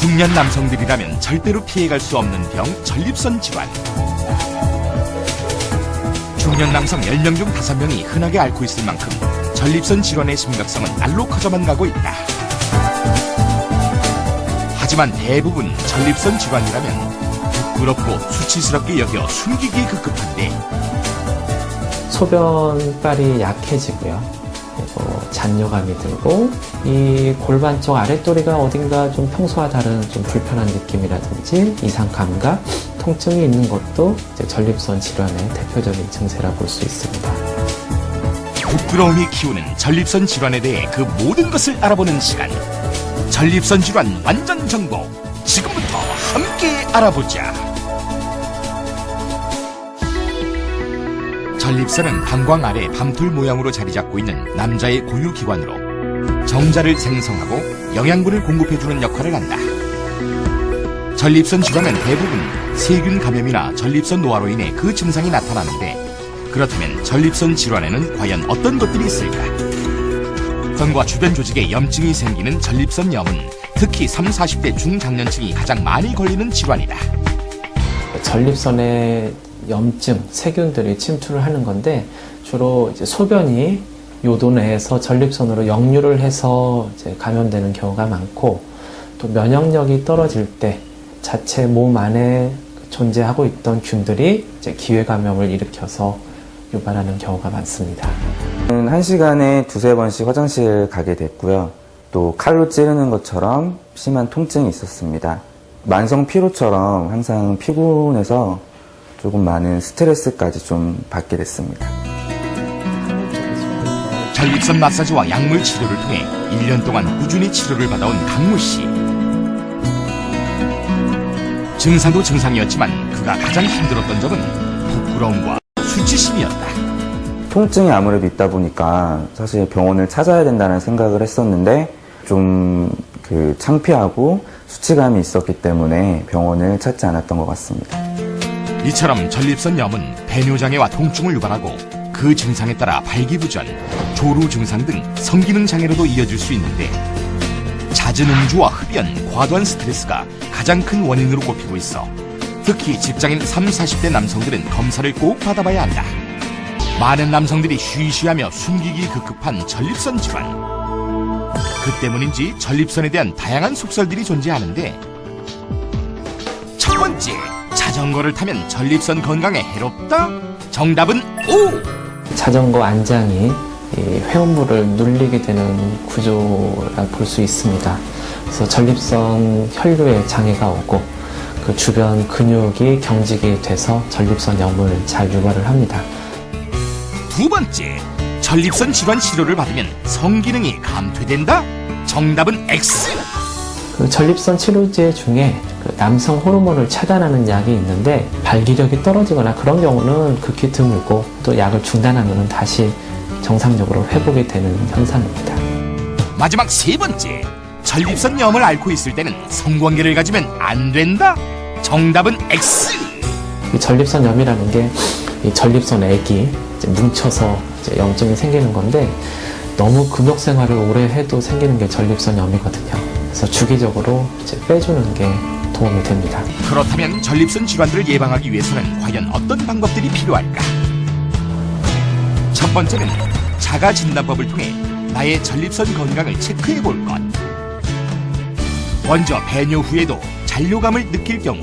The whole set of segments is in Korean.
중년 남성들이라면 절대로 피해갈 수 없는 병, 전립선 질환. 중년 남성 10명 중 5명이 흔하게 앓고 있을 만큼 전립선 질환의 심각성은 날로 커져만 가고 있다. 하지만 대부분 전립선 질환이라면 부끄럽고 수치스럽게 여겨 숨기기 급급한데, 소변빨이 약해지고요. 그리고 잔뇨감이 들고, 이 골반 쪽 아랫도리가 어딘가 좀 평소와 다른 좀 불편한 느낌이라든지 이상 감각, 통증이 있는 것도 이제 전립선 질환의 대표적인 증세라 볼 수 있습니다. 부끄러움이 키우는 전립선 질환에 대해 그 모든 것을 알아보는 시간. 전립선 질환 완전 정보. 지금부터 함께 알아보자. 전립선은 방광 아래 밤톨 모양으로 자리 잡고 있는 남자의 고유기관으로 정자를 생성하고 영양분을 공급해주는 역할을 한다. 전립선 질환은 대부분 세균 감염이나 전립선 노화로 인해 그 증상이 나타나는데, 그렇다면 전립선 질환에는 과연 어떤 것들이 있을까? 건과 주변 조직에 염증이 생기는 전립선염은 특히 30, 40대 중장년층이 가장 많이 걸리는 질환이다. 전립선에 염증, 세균들이 침투를 하는 건데, 주로 이제 소변이 요도 내에서 전립선으로 역류를 해서 이제 감염되는 경우가 많고, 또 면역력이 떨어질 때 자체 몸 안에 존재하고 있던 균들이 이제 기회 감염을 일으켜서 유발하는 경우가 많습니다. 1시간에 2~3번씩 화장실 가게 됐고요. 또 칼로 찌르는 것처럼 심한 통증이 있었습니다. 만성 피로처럼 항상 피곤해서 조금 많은 스트레스까지 좀 받게 됐습니다. 전립선 마사지와 약물 치료를 통해 1년 동안 꾸준히 치료를 받아온 강무 씨. 증상도 증상이었지만 그가 가장 힘들었던 점은 부끄러움과 수치심이었다. 통증이 아무래도 있다 보니까 사실 병원을 찾아야 된다는 생각을 했었는데, 좀 창피하고 수치감이 있었기 때문에 병원을 찾지 않았던 것 같습니다. 이처럼 전립선염은 배뇨장애와 통증을 유발하고 그 증상에 따라 발기부전, 조루 증상 등 성기능 장애로도 이어질 수 있는데, 잦은 음주와 흡연, 과도한 스트레스가 가장 큰 원인으로 꼽히고 있어 특히 직장인 30, 40대 남성들은 검사를 꼭 받아봐야 한다. 많은 남성들이 쉬쉬하며 숨기기 급급한 전립선 질환. 그 때문인지 전립선에 대한 다양한 속설들이 존재하는데, 첫 번째, 자전거를 타면 전립선 건강에 해롭다? 정답은 O! 자전거 안장이 이 회음부를 눌리게 되는 구조라 볼 수 있습니다. 그래서 전립선 혈류에 장애가 오고 그 주변 근육이 경직이 돼서 전립선염을 잘 유발을 합니다. 두 번째, 전립선 질환 치료를 받으면 성기능이 감퇴된다? 정답은 X! 그 전립선 치료제 중에 그 남성 호르몬을 차단하는 약이 있는데, 발기력이 떨어지거나 그런 경우는 극히 드물고, 또 약을 중단하면 다시 정상적으로 회복이 되는 현상입니다. 마지막 세 번째, 전립선염을 앓고 있을 때는 성관계를 가지면 안 된다? 정답은 X! 이 전립선염이라는 게 이 전립선액이 이제 뭉쳐서 이제 염증이 생기는 건데, 너무 금욕 생활을 오래 해도 생기는 게 전립선염이거든요. 그래서 주기적으로 이제 빼주는 게 도움이 됩니다. 그렇다면 전립선 질환들을 예방하기 위해서는 과연 어떤 방법들이 필요할까? 첫 번째는 자가 진단법을 통해 나의 전립선 건강을 체크해 볼 것. 먼저 배뇨 후에도 잔뇨감을 느낄 경우,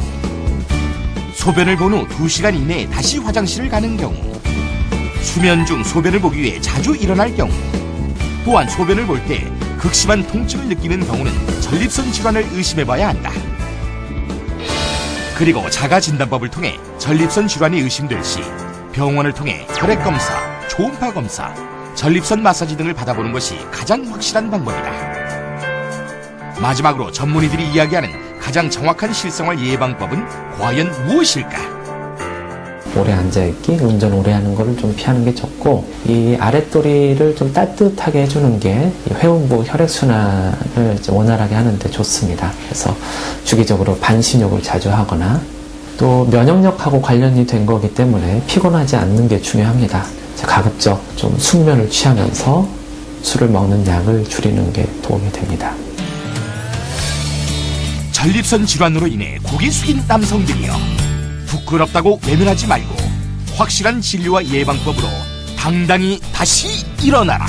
소변을 본 후 2시간 이내에 다시 화장실을 가는 경우, 수면 중 소변을 보기 위해 자주 일어날 경우, 또한 소변을 볼 때 극심한 통증을 느끼는 경우는 전립선 질환을 의심해봐야 한다. 그리고 자가 진단법을 통해 전립선 질환이 의심될 시 병원을 통해 혈액 검사, 초음파 검사, 전립선 마사지 등을 받아보는 것이 가장 확실한 방법이다. 마지막으로 전문의들이 이야기하는 가장 정확한 실생활 예방법은 과연 무엇일까? 오래 앉아있기, 운전 오래 하는 거를 좀 피하는 게 좋고, 이 아랫도리를 좀 따뜻하게 해주는 게 이 회음부 혈액순환을 이제 원활하게 하는데 좋습니다. 그래서 주기적으로 반신욕을 자주 하거나, 또 면역력하고 관련이 된 거기 때문에 피곤하지 않는 게 중요합니다. 가급적 좀 숙면을 취하면서 술을 먹는 양을 줄이는 게 도움이 됩니다. 전립선 질환으로 인해 고개 숙인 남성들이여, 부끄럽다고 외면하지 말고 확실한 진료와 예방법으로 당당히 다시 일어나라.